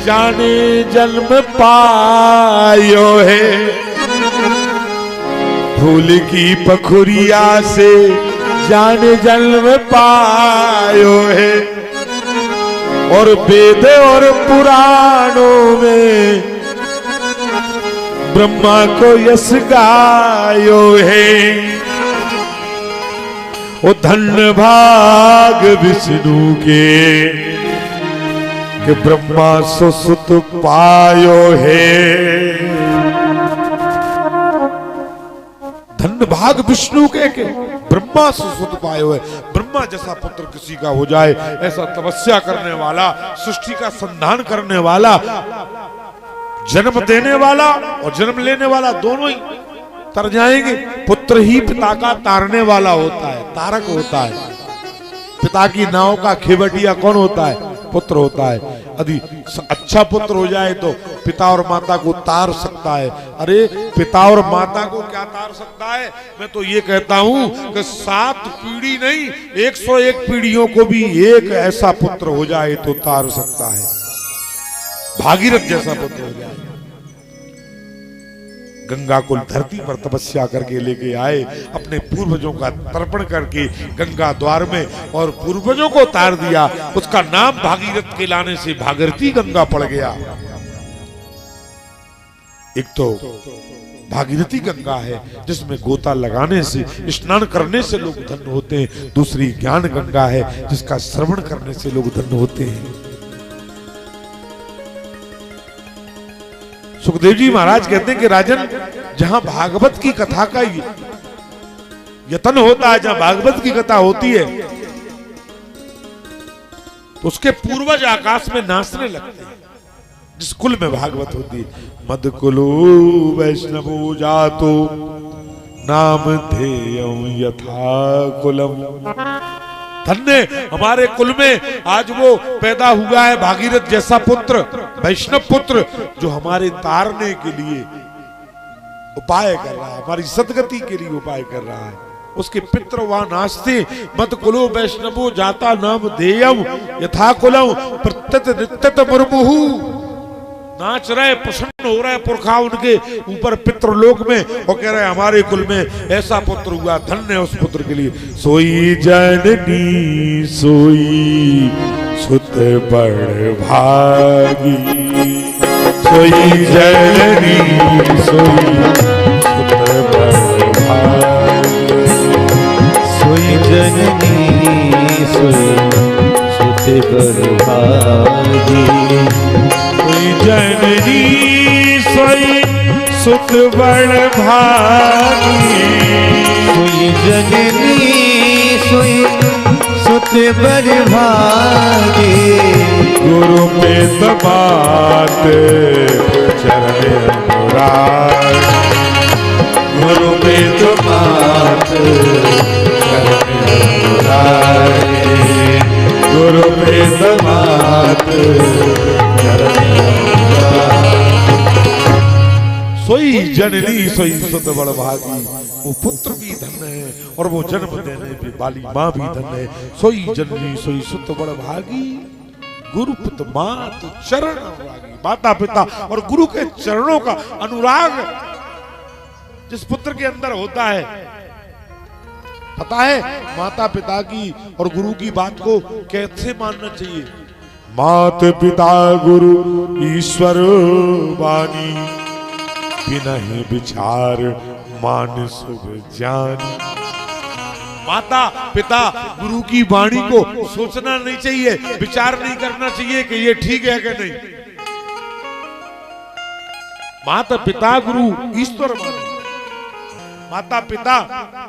जाने जन्म पायो है, फूल की पखुरिया से जाने जन्म पायो है, और वेद और पुराणों में ब्रह्मा को यश गायो है। ओ धन्य भाग विष्णु के ब्रह्मा सुसुत पायो है। धन्य भाग विष्णु के ब्रह्मा सुसुत पायो है। ब्रह्मा जैसा पुत्र किसी का हो जाए, ऐसा तपस्या करने वाला, सृष्टि का संधान करने वाला, जन्म देने वाला और जन्म लेने वाला दोनों ही तर जाएंगे। पुत्र ही पिता का तारने वाला होता है, तारक होता है। पिता की नाव का खेवटिया कौन होता है? पुत्र होता है। यदि अच्छा पुत्र हो जाए तो पिता और माता को तार सकता है। अरे पिता और माता को क्या तार सकता है? मैं तो ये कहता हूं कि 7 पीढ़ी नहीं, 101 पीढ़ियों को भी एक ऐसा पुत्र हो जाए तो तार सकता है। भागीरथ जैसा पुत्र हो जाए। गंगा को धरती पर तपस्या करके लेके आए, अपने पूर्वजों का तर्पण करके गंगा द्वार में, और पूर्वजों को तार दिया। उसका नाम भागीरथ के लाने से भागीरथी गंगा पड़ गया। एक तो भागीरथी गंगा है जिसमें गोता लगाने से, स्नान करने से लोग धन्य होते हैं। दूसरी ज्ञान गंगा है जिसका श्रवण करने से लोग धन्य होते हैं। सुखदेव जी महाराज कहते हैं कि राजन, जहां भागवत की कथा का यतन होता है, जहां भागवत की कथा होती है, तो उसके पूर्वज आकाश में नाचने लगते हैं। जिस कुल में भागवत होती है, मद कुलो वैष्णवो जातो नाम धेयं यथा कुलम। धन्य हमारे कुल में आज वो पैदा हुआ है भागीरथ जैसा पुत्र, वैष्णव पुत्र, जो हमारे तारने के लिए उपाय कर रहा है, हमारी सदगति के लिए उपाय कर रहा है। उसके पितृ वहां नाचते। मत कुलो वैष्णवो जाता नाम धेयं यथा कुलम प्रत्यत नित्यत मुर्मुहु। नाच रहे, प्रसन्न हो रहे पुरखा उनके ऊपर पितृलोक में, और कह रहे हमारे कुल में ऐसा पुत्र हुआ, धन्य उस पुत्र के लिए। सोई जननी सोई सुत बड़ भागी, सोई जननी सोई सुत बड़ भागी, सोई जननी सोई सुत बड़ भागी, जननी सोई सुत बड़ भागी, सोई जननी सोई सुत बड़ भागी। गुरु पे दबात चरण अनुराग, गुरु पे दबात चरण अनुराग, गुरु पे दबात सोई जननी सोई सुत बड़ भागी। वो पुत्र भी धन्य है और वो जन्म देने वाली माँ भी धन्य है। सोई जननी सोई सुत बड़ भागी, गुरु पिता मात चरण अनुरागी। माता पिता और गुरु के चरणों का अनुराग जिस पुत्र के अंदर होता है, पता है माता पिता की और गुरु की बात को कैसे मानना चाहिए। मात पिता गुरु ईश्वर वाणी, बिना ही विचार मान शुभ जानी। माता पिता गुरु की वाणी को सोचना नहीं चाहिए, विचार नहीं करना चाहिए कि ये ठीक है कि नहीं। माता पिता गुरु ईश्वर वाणी, माता पिता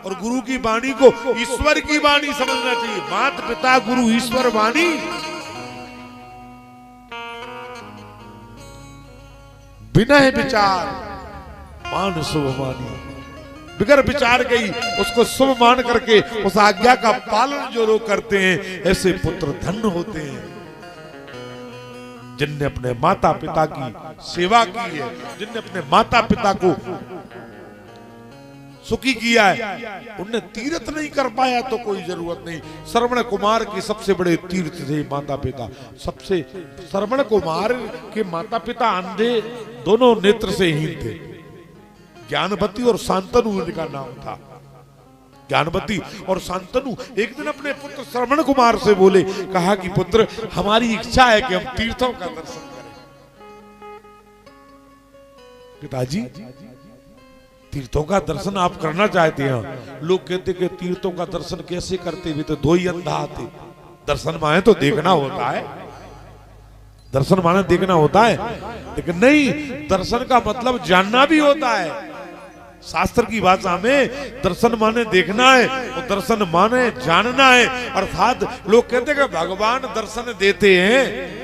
और गुरु की वाणी को ईश्वर की वाणी समझना चाहिए। माता पिता गुरु ईश्वर वाणी, बिना ही विचार मान शुभ मानी। बिगर विचार के ही उसको शुभ मान करके उस आज्ञा का पालन जो लोग करते हैं, ऐसे पुत्र धन्य होते हैं जिनने अपने माता पिता की सेवा की है, जिनने अपने माता पिता को सुखी किया है। उनने तीर्थ नहीं कर पाया तो कोई जरूरत नहीं। श्रवण कुमार के सबसे बड़े तीर्थ थे माता पिता। सबसे श्रवण कुमार के माता पिता अंधे, दोनों नेत्र से हीन थे। ज्ञानवती और शांतनु उनका नाम था। ज्ञानवती और शांतनु एक दिन अपने पुत्र श्रवण कुमार से बोले, कहा कि पुत्र हमारी इच्छा है कि हम तीर्थों का दर्शन करें। पिताजी तीर्थों का दर्शन आप करना चाहते हैं? लोग कहते कि तीर्थों का दर्शन कैसे करते? भी तो दो ही अंधा आते। दर्शन माने तो देखना होता है, दर्शन माने देखना होता है, लेकिन नहीं, दर्शन का मतलब जानना भी होता है। शास्त्र की भाषा में दर्शन माने देखना है और दर्शन माने जानना है। अर्थात लोग कहते हैं कि भगवान दर्शन देते हैं।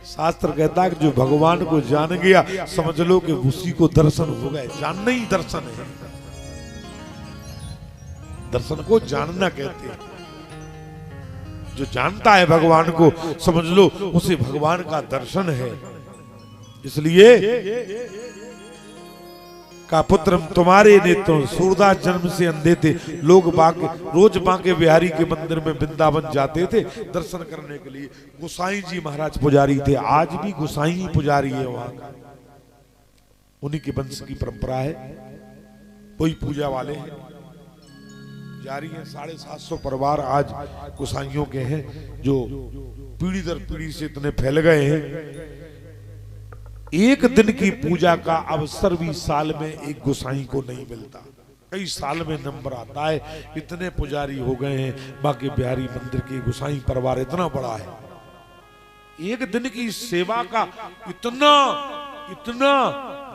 शास्त्र कहता है कि जो भगवान को जान गया समझ लो कि उसी को दर्शन हो गए। जानना ही दर्शन है। दर्शन को जानना कहते हैं। जो जानता है भगवान को समझ लो उसे भगवान का दर्शन है। इसलिए का पुत्र तुम्हारे नेत्रों, सूरदास जन्म से अंधे थे। लोग रोज बांके बिहारी के मंदिर में वृंदावन जाते थे दर्शन करने के लिए। गोसाई जी महाराज पुजारी थे, आज भी गोसाई ही पुजारी है वहां का। उन्हीं के वंश की परंपरा है, वही पूजा वाले हैं, जारी है। 750 परिवार आज गोसाइयों के हैं जो पीढ़ी दर पीढ़ी से इतने फैल गए हैं। एक दिन की पूजा का अवसर भी साल में एक गोसाई को नहीं मिलता। कई साल में नंबर आता है। इतने पुजारी हो गए हैं बांके बिहारी मंदिर के। गोसाई परिवार इतना बड़ा है। एक दिन की सेवा का इतना इतना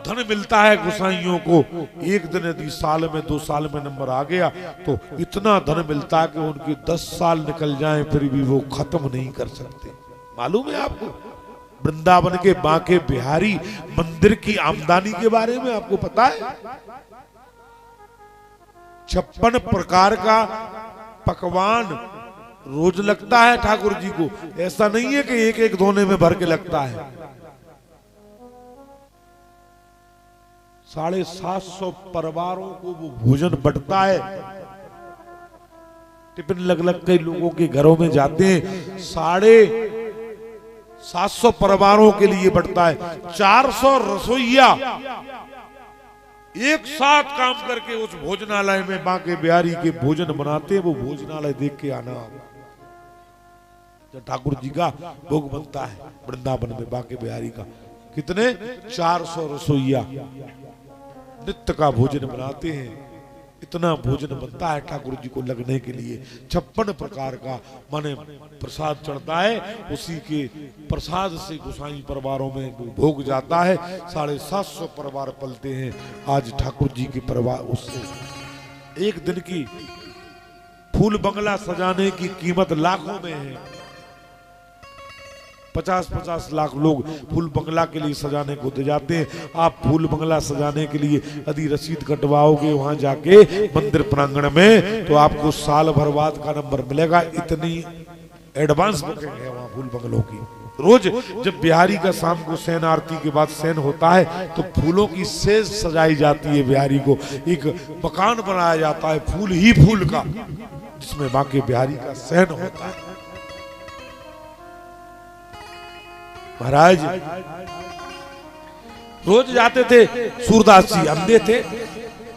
धन मिलता है गोसाइयों को। एक दिन यदि साल में 2 साल में नंबर आ गया तो इतना धन मिलता है कि उनके 10 साल निकल जाएं फिर भी वो खत्म नहीं कर सकते। मालूम है आपको? वृंदावन के बांके बिहारी मंदिर की आमदनी के बारे में आपको पता है? 56 प्रकार का पकवान रोज लगता है ठाकुर जी को। ऐसा नहीं है कि एक एक धोने में भर के लगता है। 750 परिवारों को वो भोजन बंटता है। टिफिन लग लग के लोगों के घरों में जाते हैं। 750 परिवारों के लिए बढ़ता है। 400 रसोइया एक साथ काम करके उस भोजनालय में बांके बिहारी के भोजन बनाते हैं। वो भोजनालय देख के आना। जब ठाकुर जी का भोग बनता है वृंदावन में बांके बिहारी का, कितने 400 रसोइया नित्य का भोजन बनाते हैं। इतना भोजन बनता है ठाकुर जी को लगने के लिए। 56 प्रकार का माने प्रसाद चढ़ता है। उसी के प्रसाद से गोसाई परिवारों में भोग जाता है। 750 परिवार पलते हैं। आज ठाकुर जी के परिवार उससे एक दिन की फूल बंगला सजाने की कीमत लाखों में है। 50-50 लाख लोग फूल बंगला के लिए सजाने को दे जाते हैं। आप फूल बंगला सजाने के लिए यदि रसीद कटवाओगे वहां जाके मंदिर प्रांगण में तो आपको साल भर बाद का नंबर मिलेगा। इतनी एडवांस बुकिंग है वहां फूल बंगलों की। रोज जब बिहारी का शाम को शयन आरती के बाद शयन होता है तो फूलों की सेज सजाई जाती है। बिहारी को एक मकान बनाया जाता है फूल ही फूल का, जिसमें बांके बिहारी का शयन होता है। महाराज रोज जाते थे। सूरदास जी अंधे थे,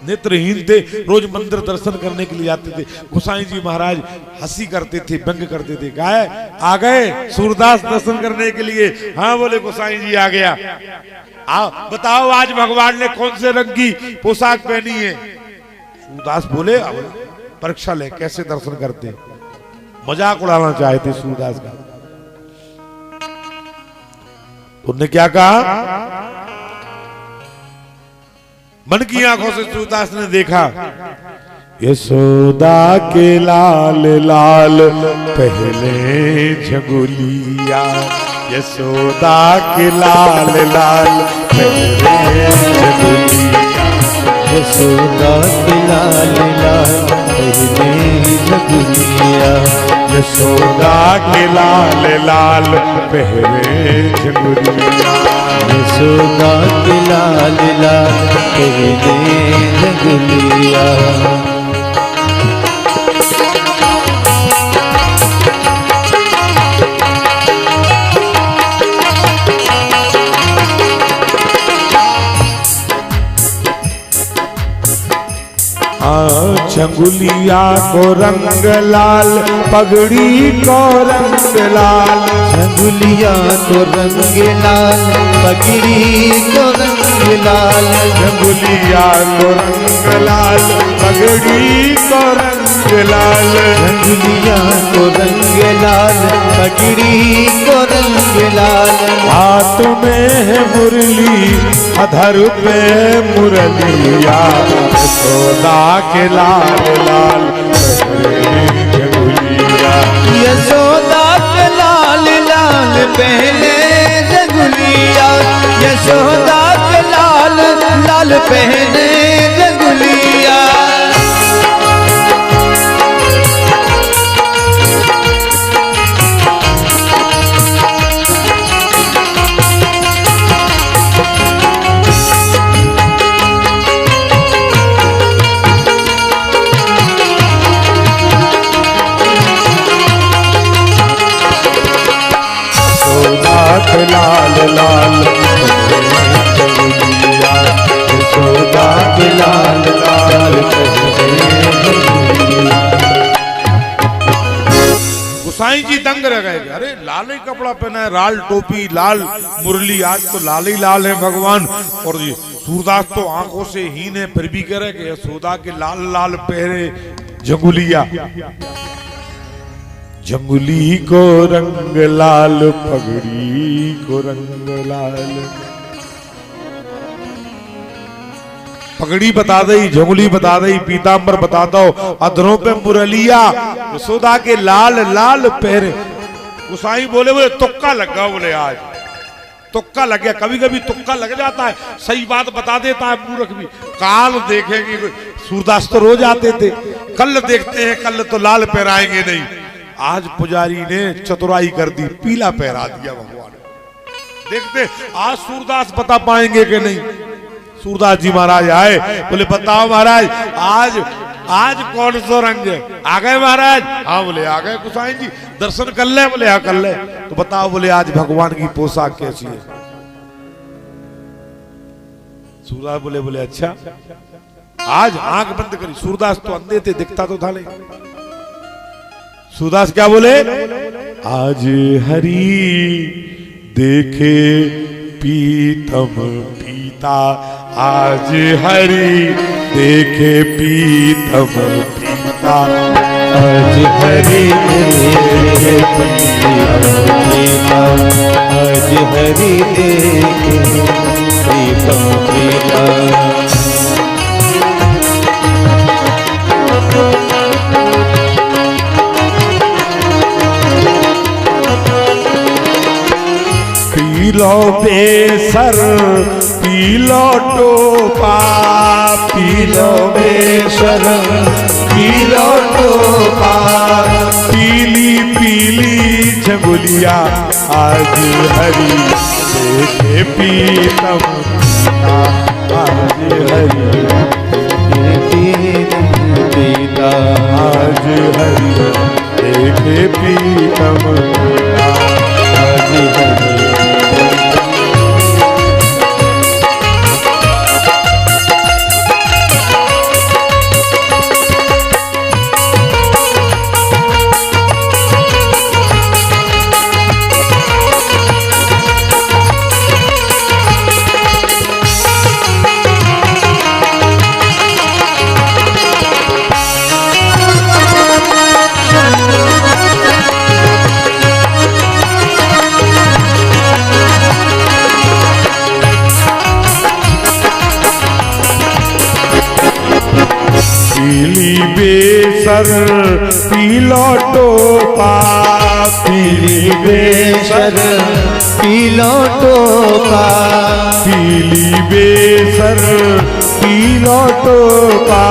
नेत्रहीन थे, रोज मंदिर दर्शन करने के लिए जाते थे। गोसाई जी महाराज हंसी करते थे, व्यंग करते थे। गाय आ गए सूरदास दर्शन करने के लिए? हाँ बोले गोसाई जी आ गया। आओ बताओ आज भगवान ने कौन से रंग की पोशाक पहनी है? सूरदास बोले परीक्षा ले कैसे दर्शन करते। मजाक उड़ाना चाहते सूरदास का। उन्होंने क्या कहा? मन की आंखों से सूरदास ने देखा यशोदा के लाल लाल पहले झगुलिया। यशोदा के लाल लाल पहले झगुलिया। यशोदा के लाल लाल पहले झगुलिया। यशोदा के लाल लाल पहले झगुलिया। यशोदा के लाल लाल लाल कहने रंगुलिया। झंगुलिया को रंग लाल, पगड़ी को रंग लाल। झंगुलिया को रंग लाल, पगड़ी को रंग लाल। झंगुलिया को रंग लाल, पगड़ी को रंग लाल। झंगुलिया को रंग लाल, पगड़ी को रंग लाल। हाथ में है मुरली, अधर पे मुरलिया। यशोदा के लाल लाल झंगुलिया। यशोदा के लाल लाल पहने झंगुलिया। यशोदा के लाल लाल पहने झंगुलिया। लाल लाल यशोदा के लाल लाल। गोसाई जी दंग रह गए, अरे लाल ही कपड़ा पहना है, लाल टोपी, लाल मुरली, आज तो लाल ही लाल है भगवान। और ये सूरदास तो आंखों से हीन है, फिर भी कह रहे कि यशोदा के लाल लाल पहरे झंगुलिया। झंगुली को रंग लाल, पगड़ी को रंग लाल। पगड़ी बता दई, झंगुली बता दई, पीतांबर बता दो, अधरों पे मुरलिया। यशोदा के लाल लाल पहरे। गोसाई बोले बोले तुक्का लग गया, बोले आज तुक्का लग गया। कभी कभी तुक्का लग जाता है, सही बात बता देता है मूर्ख भी। काल देखेंगे, सूरदास तो रोज आते थे, कल देखते हैं, कल तो लाल पहराएंगे नहीं। आज पुजारी ने चतुराई कर दी, पीला पहरा दिया भगवान। देखते आज सूरदास बता पाएंगे कि नहीं। सूरदास जी महाराज आए, बोले बताओ महाराज आज आज कौन सा रंग है? आ गए महाराज? हाँ बोले आ गए। गोसाई जी दर्शन कर ले? बोले हाँ कर ले। तो बताओ, बोले आज भगवान की पोशाक कैसी है? सूरदास बोले बोले अच्छा। आज आंख बंद करी, सूरदास तो अंधे थे, दिखता तो था नहीं। सूरदास क्या बोले? आज हरि देखे पीतम पीता। आज हरि देखे पीतम पीता। आज हरि देखे पीतम पीता। आज हरि देखे पीतम पीता। पीलो बेसर पीलो टोपा। पीलो बेसर पीलो टोपा। पीली पीली झंगुलिया आज हरि देखे पीतम पीता। आज हरि देखे पीता। आज हरि देखे पीतम पीता। आज हरि पीली बेसर पीलो टोपा। पीली बेसर पीलो टोपा। पीली बेसर पीलो टोपा।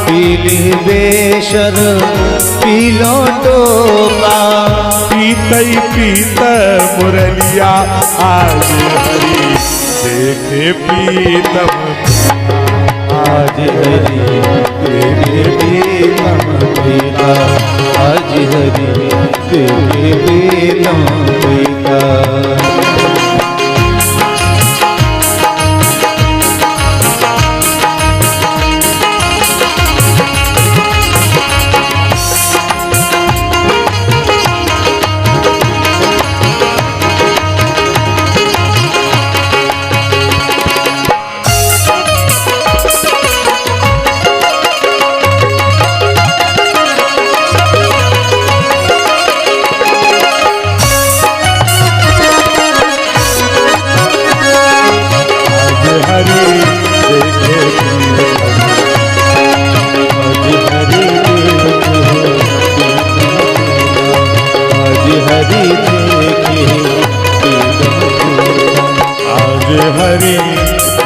पीली बेसर पीलो टोपा। पीतई पीत मुरलिया आज हरि देखे प्रीतम आज हरि देखे प्रीतम प्रीता, आज हरि देखे प्रीतम प्रीता।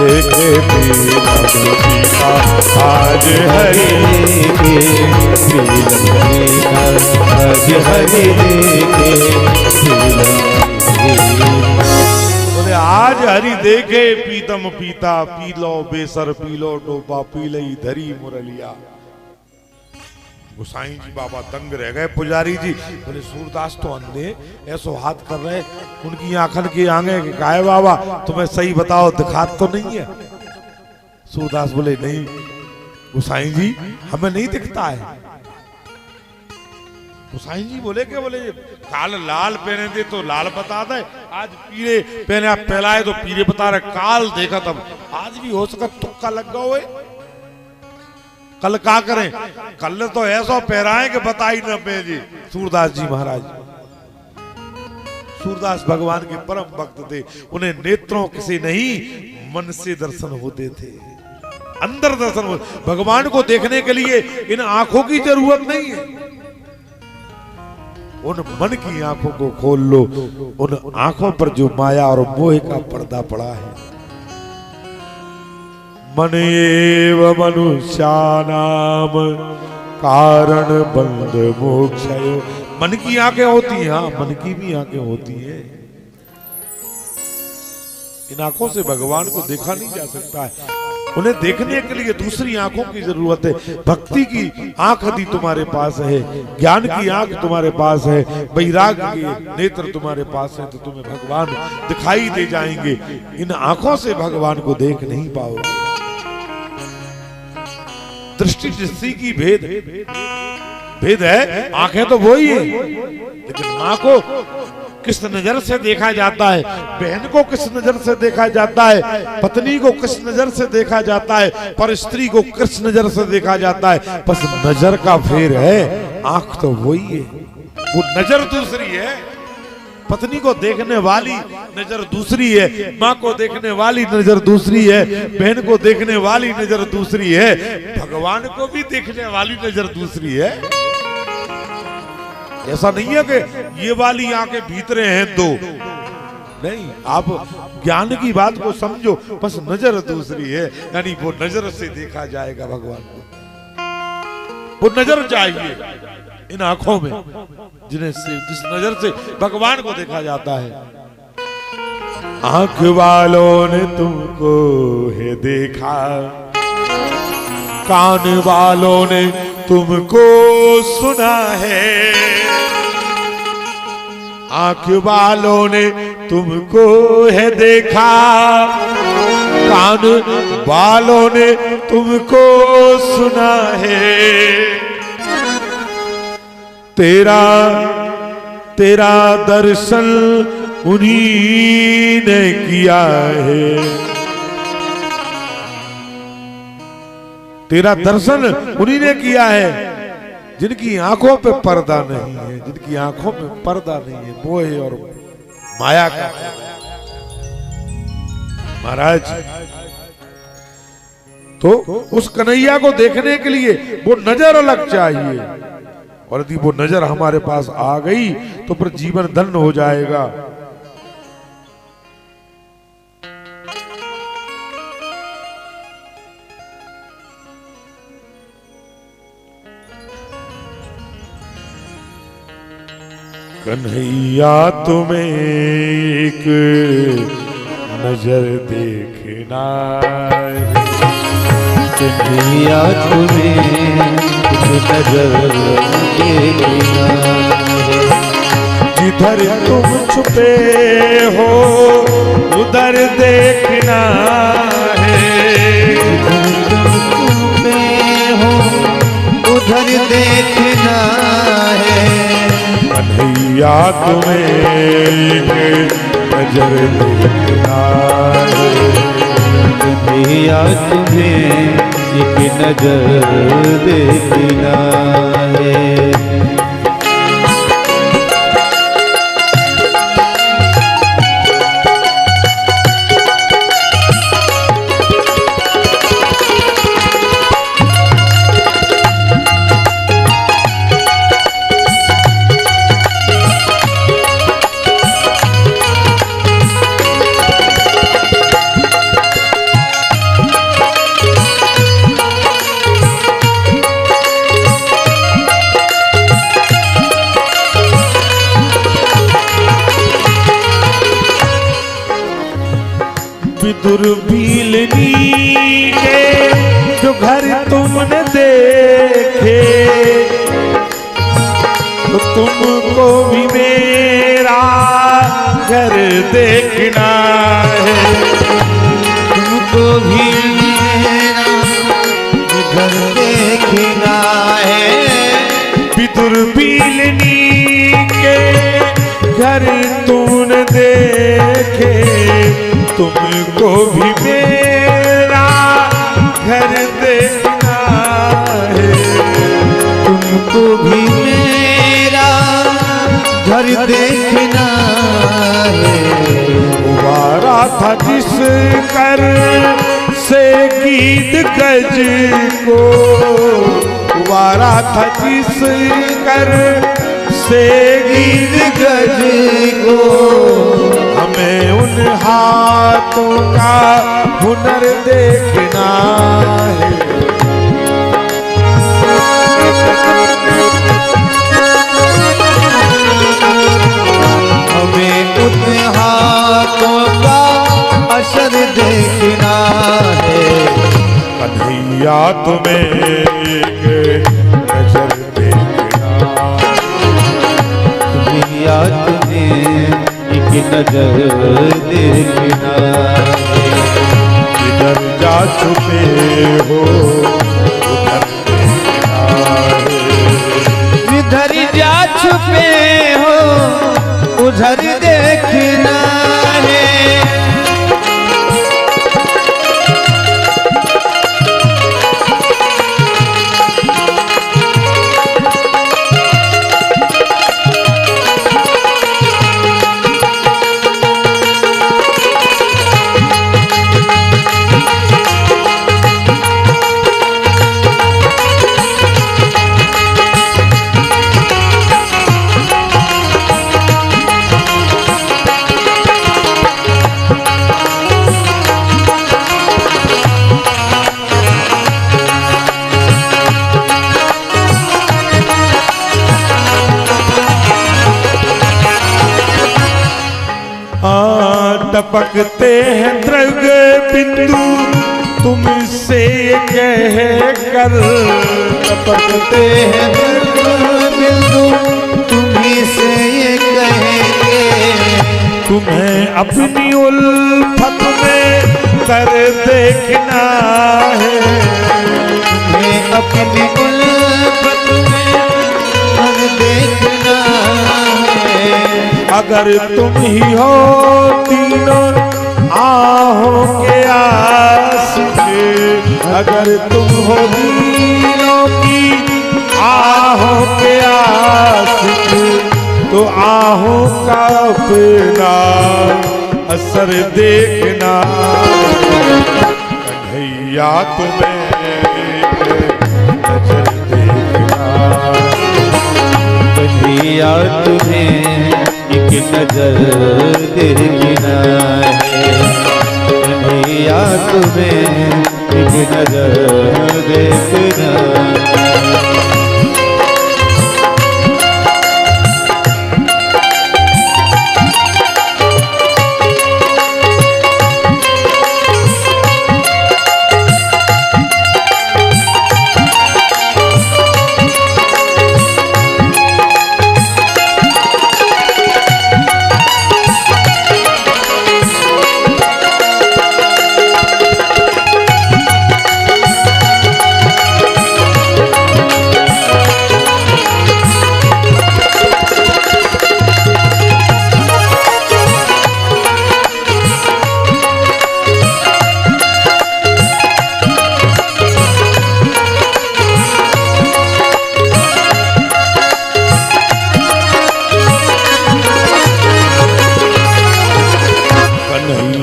देखे प्रीतम प्रीता, आज हरि आज हरि देखे बोले आज हरि देखे प्रीतम पीता, पी लो बेसर पी लो टोपा, पी लई धरी मुरलिया। गोसाई जी बाबा दंग रह गए। पुजारी जी बोले सूरदास तो अंधे ऐसो हाथ कर रहे, उनकी आंखन की आगे गाय बाबा तुम्हें सही बताओ दिखात तो नहीं है। सूरदास बोले नहीं गोसाई जी हमें नहीं दिखता है। गोसाई जी बोले क्या? बोले काल लाल पहने थे तो लाल बता दे, आज पीले पहने आप पहलाए तो पीले बता रहे। काल देखा तब आज भी हो सका तुक्का लग गया हुए। कल क्या करें? कल तो ऐसा पहराए कि बताई न पे जी। सूरदास जी महाराज, सूरदास भगवान के परम भक्त थे, उन्हें नेत्रों से नहीं मन से दर्शन होते थे, अंदर दर्शन होते। भगवान को देखने के लिए इन आंखों की जरूरत नहीं है, उन मन की आंखों को खोल लो। उन आंखों पर जो माया और मोह का पर्दा पड़ा है। मन एव मनुष्यानाम कारण बंध मोक्षयो। मन की आंखें होती हैं, हाँ मन की भी आंखें होती हैं। इन आंखों से भगवान को देखा नहीं जा सकता है, उन्हें देखने के लिए दूसरी आंखों की जरूरत है। भक्ति की आंख यदि तुम्हारे पास है, ज्ञान की आंख तुम्हारे पास है, वैराग्य के नेत्र तुम्हारे पास है, तो तुम्हें भगवान दिखाई दे जाएंगे। इन आंखों से भगवान को देख नहीं पाओगे। दृष्टि दृष्टि की भेद है, आंखें तो वही है, लेकिन माँ को किस नजर से देखा जाता है, बहन को किस नजर से देखा जाता है, पत्नी को किस नजर से देखा जाता है, पर स्त्री को किस नजर से देखा जाता है। बस नजर का फेर है, आंख तो वही है, वो नजर दूसरी है। पत्नी को देखने वाली नजर दूसरी है, माँ को देखने वाली नजर दूसरी है, बहन को देखने वाली नजर दूसरी है, भगवान को भी देखने वाली नजर दूसरी है। ऐसा नहीं है कि ये वाली आंखें भीतरे हैं दो, नहीं, आप ज्ञान की बात को समझो, बस नजर दूसरी है, यानी वो नजर से देखा जाएगा भगवान को। वो नजर चाहिए इन आंखों में, जिन्हें से जिस नजर से भगवान को देखा जाता है। आंख वालों ने तुमको है देखा, कान वालों ने तुमको सुना है, आंख वालों ने तुमको है देखा, कान वालों ने तुमको सुना है। तेरा तेरा दर्शन उन्हीं ने किया है, तेरा दर्शन उन्हीं ने किया है जिनकी आंखों पे पर्दा नहीं है, जिनकी आंखों में पर्दा नहीं है, मोह और माया का। महाराज तो उस कन्हैया को देखने के लिए वो नजर अलग चाहिए, और यदि वो नजर हमारे पास आ गई तो फिर जीवन धन्य हो जाएगा। कन्हैया तुम्हें एक नजर देखना कन्हैया तुम्हें एक नजर देखना जिधर तुम छुपे हो उधर देखना है। हो उधर देखना है कन्हैया तुम्हें एक नजर देखना है। कन्हैया तुम्हें एक नजर देखना है। विदुर भीलनी के जो घर तुमने देखे तो तुमको भी मेरा घर देखना है। तुमको भी मेरा घर देखना है। विदुर भीलनी के घर तुमने देखे तुमको भी मेरा घर देखना है। तुमको भी मेरा घर देखना है। उबारा था जिस कर से गीत गज को उबारा था जिस कर से गीत गज को हमें उन हाथों का हुनर देखना है। हमें उन हाथों का असर देखना है। कन्हैया तुम्हें एक नजर देखना। कन्हैया तुम्हें एक नजर देखना है। जिधर जा छुपे हो उधर देखना है। जिधर जा छुपे हो उधर देखना है। टपकते हैं द्रग बिंदु तुमसे कह कर। टपकते हैं द्रग बिंदु तुम्हीं से ये कहेंगे। तुम्हें अपनी उल्फत में कर देखना है। तुम्हें अपनी उल्फत में कर देखना है। अगर तुम ही हो तीनों आहों के आशिक, अगर तुम हो तीनों की आहों के आशिक तो आहों का अपना असर देखना। कन्हैया तुम्हें नजर देखना। कन्हैया तुम्हें एक नजर देखना है। कन्हैया तुम्हें एक नजर देखना है।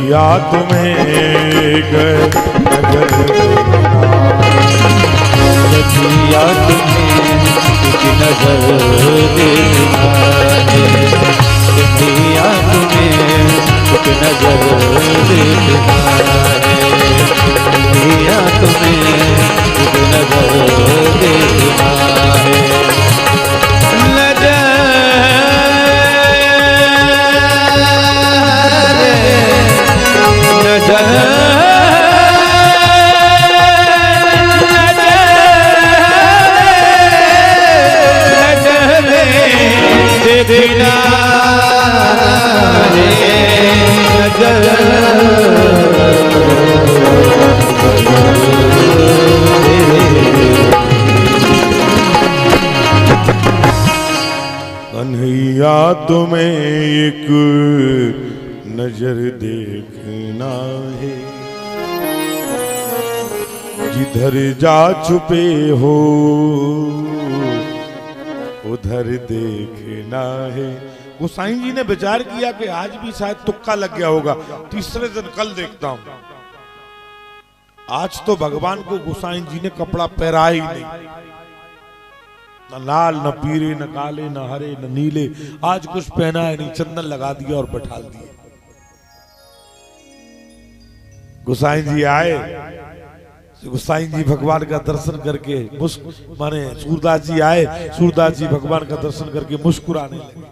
कन्हैया तुम्हें एक नजर कन्हैया तुम्हें एक नजर देखना है, कन्हैया तुम्हें एक नजर देखना है, कन्हैया तुम्हें एक नजर देखना है। देखना कन्हैया तुम्हें एक नजर देखना है, जिधर जा छुपे हो उधर देखना है। गोसाई जी ने विचार किया कि आज भी शायद तुक्का लग गया होगा, तीसरे दिन कल देखता हूं। आज तो भगवान को गोसाई जी ने कपड़ा पहरा ही नहीं, न लाल न पीले न काले न हरे न नीले, आज कुछ पहना है नहीं, चंदन लगा दिया और बैठा दिया। गोसाई जी आए, गोसाई जी भगवान का दर्शन करके माने सूरदास जी आए, सूरदास जी भगवान का दर्शन करके मुस्कुराने लगे।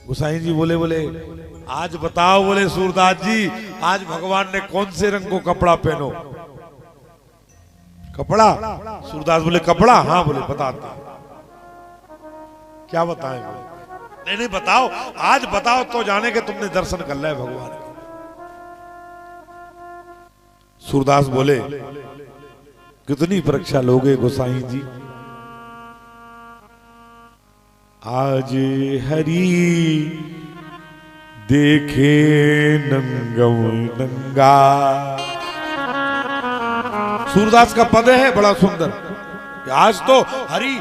गोसाई जी बोले आज बताओ, बोले सूरदास जी आज भगवान ने कौन से रंग को कपड़ा पहनो? कपड़ा? सूरदास बोले कपड़ा? हाँ। बोले बताते क्या बताएं? नहीं बताओ, आज बताओ तो जाने के तुमने दर्शन कर लिया भगवान के। सूरदास बोले कितनी परीक्षा लोगे गोसाई जी? आज हरि देखे नंगम नंगा। सूरदास का पद है बड़ा सुंदर, आज तो हरि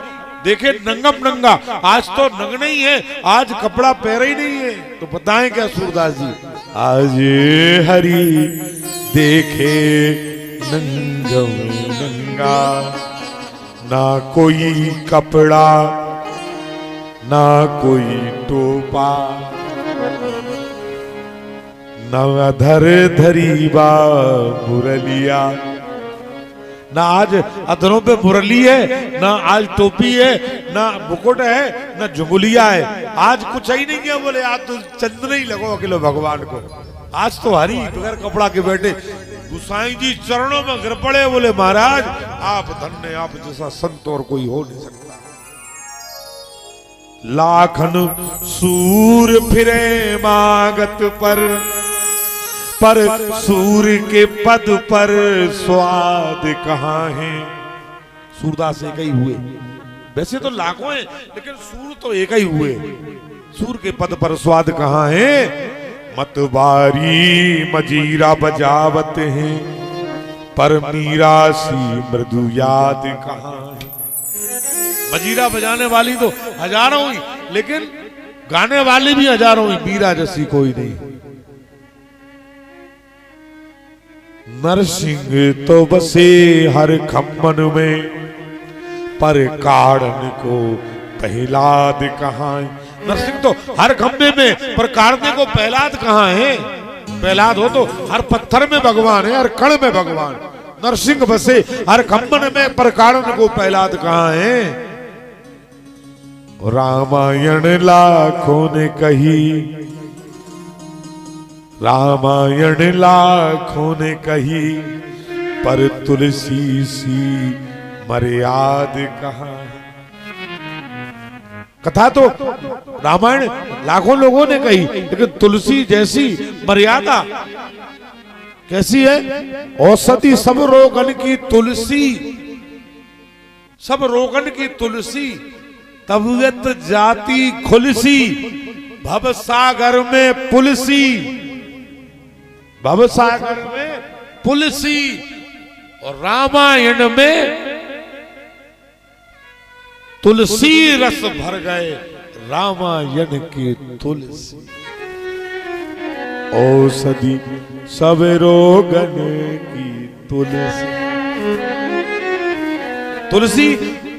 देखे नंगम नंगा, आज तो नंगना ही है, आज कपड़ा पहरा ही नहीं है। तो बताएं क्या सूरदास जी? आज हरि देखे नंगम नंगा, ना कोई कपड़ा ना कोई टोपा, ना अधर धरी बा मुरलिया। ना आज अधरों पे मुरली है, ना आज टोपी है, ना मुकुट है, ना जुगुलिया है, आज कुछ ही नहीं है। बोले आज तो चंदन ही लगो अकेले भगवान को, आज तो हरी बगैर कपड़ा के बैठे। गोसाई जी चरणों में गिर पड़े, बोले महाराज आप धन्य, आप जैसा संत और कोई हो नहीं सकता। लाखन सूर फिरे मागत पर सूर्य के पद पर स्वाद कहाँ है? सूरदास एक ही हुए, वैसे तो लाखों हैं लेकिन सूर तो एक ही हुए। सूर के पद पर स्वाद कहाँ है? मतवारी मजीरा बजावत हैं, पर मीरा सी मृदु याद कहाँ है? मजीरा बजाने वाली तो हजारों हुई, लेकिन गाने वाली भी हजारों हुई, मीरा जैसी कोई नहीं। नरसिंह तो बसे हर खम्मन में, पर कारण को पहलाद कहाँ है? नरसिंह तो हर खम्भे में, पर काढ़ने को पहलाद कहाँ है? पहलाद हो तो हर पत्थर में भगवान है, हर कण में भगवान। नरसिंह बसे हर खम्भन में, पर कारण को पहलाद कहाँ है? रामायण लाखों ने कही, रामायण लाखों ने कही, पर तुलसी सी मर्याद कहाँ है? कथा तो रामायण लाखों लोगों ने कही, लेकिन तुलसी जैसी मर्यादा कैसी है? औषधि सब रोगन की तुलसी, सब रोगन की तुलसी, तबीयत जाती खुलसी, भव सागर में पुलसी, भव सागर में पुलसी। और रामायण में तुलसी रस भर गए, रामायण की तुलसी। औषधि सब रोगन की तुलसी। तुलसी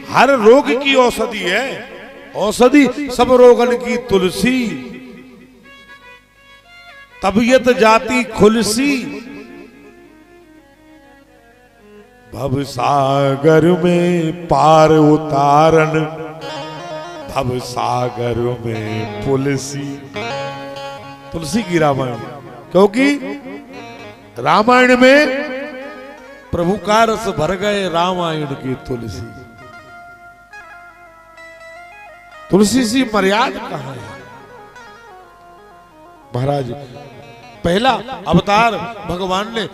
हर रोग की औषधि है, औषधि सब रोगन की तुलसी। तबीयत जाती खुलसी, भव सागर में पार उतारन, भव सागर में पुलसी। तुलसी की रामायण, क्योंकि रामायण में प्रभु का रस भर गए, रामायण की तुलसी। तुलसी सी मर्यादा कहां है महाराज? पहला अवतार भगवान ने